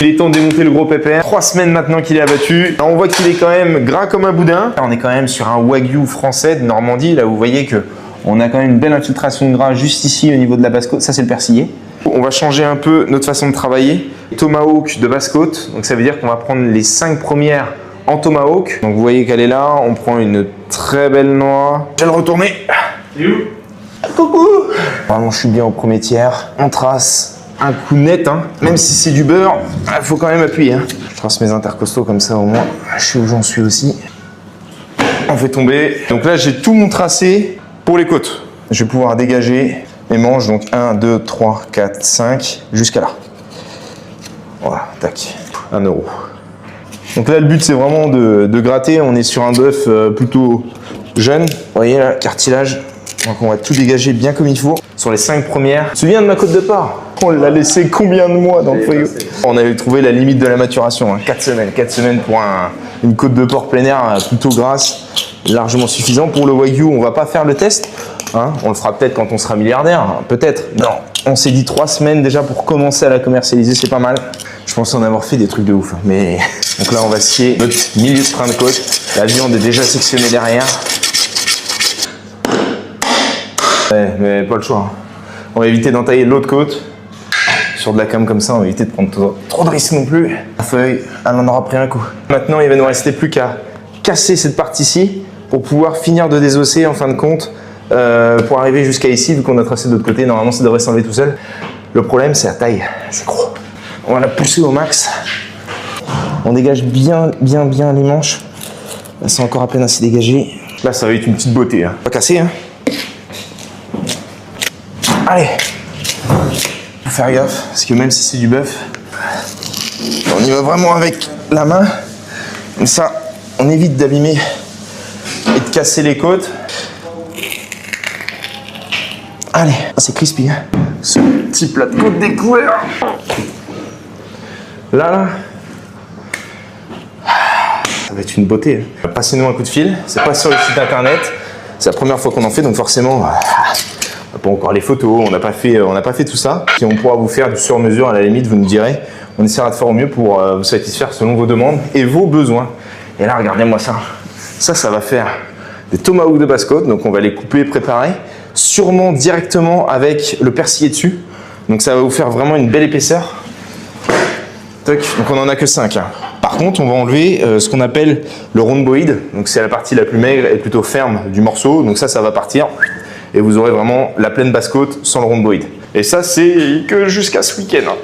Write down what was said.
Il est temps de démonter le gros pépère. 3 semaines maintenant qu'il est abattu. On voit qu'il est quand même gras comme un boudin. On est quand même sur un wagyu français de Normandie. Là, vous voyez que on a quand même une belle infiltration de gras juste ici au niveau de la basse côte. Ça, c'est le persillé. On va changer un peu notre façon de travailler. Tomahawk de basse côte. Donc, ça veut dire qu'on va prendre les 5 premières en tomahawk. Donc, vous voyez qu'elle est là. On prend une très belle noix. Je vais le retourner. Il est où? Coucou! Vraiment, je suis bien au premier tiers. On trace un coup net, hein. Même si c'est du beurre, il faut quand même appuyer. Hein. Je trace mes intercostaux comme ça au moins. Je sais où j'en suis aussi. On fait tomber. Donc là, j'ai tout mon tracé pour les côtes. Je vais pouvoir dégager mes manches. Donc 1, 2, 3, 4, 5, jusqu'à là. Voilà, tac. 1 €. Donc là, le but, c'est vraiment de gratter. On est sur un bœuf plutôt jeune. Vous voyez là, cartilage. Donc on va tout dégager bien comme il faut. Sur les 5 premières. Tu te souviens de ma côte de porc? On l'a laissé combien de mois dans le frigo? On avait trouvé la limite de la maturation, hein. 4 semaines. 4 semaines pour une côte de porc plein air plutôt grasse, largement suffisant. Pour le wagyu, on va pas faire le test. Hein. On le fera peut-être quand on sera milliardaire, hein. Peut-être. Non. On s'est dit 3 semaines déjà pour commencer à la commercialiser, c'est pas mal. Je pense en avoir fait des trucs de ouf. Mais donc là, on va scier notre milieu de train de côte. La viande est déjà sectionnée derrière. Ouais, mais pas le choix. On va éviter d'entailler de l'autre côte. Sur de la cam comme ça, on va éviter de prendre trop de risques non plus. La feuille, elle en aura pris un coup. Maintenant, il va nous rester plus qu'à casser cette partie-ci pour pouvoir finir de désosser en fin de compte. Pour arriver jusqu'à ici, vu qu'on a tracé de l'autre côté, normalement ça devrait s'enlever tout seul. Le problème, c'est la taille. C'est gros. On va la pousser au max. On dégage bien les manches. Là, c'est encore à peine assez dégagé. Là, ça va être une petite beauté. Hein. Pas casser, hein. Allez, faut faire gaffe, parce que même si c'est du bœuf, on y va vraiment avec la main. Comme ça, on évite d'abîmer et de casser les côtes. Allez, c'est crispy, hein. Ce petit plat de côte découvert. Là, ça va être une beauté. Passez-nous un coup de fil, c'est pas sur le site internet, c'est la première fois qu'on en fait, donc forcément... Pas encore les photos, on n'a pas fait tout ça. Si on pourra vous faire du sur-mesure, à la limite, vous nous direz. On essaiera de faire au mieux pour vous satisfaire selon vos demandes et vos besoins. Et là, regardez-moi ça. Ça va faire des tomahawks de basse côte. Donc, on va les couper et préparer. Sûrement directement avec le persillé dessus. Donc, ça va vous faire vraiment une belle épaisseur. Toc. Donc, on n'en a que 5. Hein. Par contre, on va enlever ce qu'on appelle le rhomboïde. Donc, c'est la partie la plus maigre et plutôt ferme du morceau. Donc, ça va partir. Et vous aurez vraiment la pleine basse côte sans le rhomboïde. Et ça, c'est que jusqu'à ce week-end.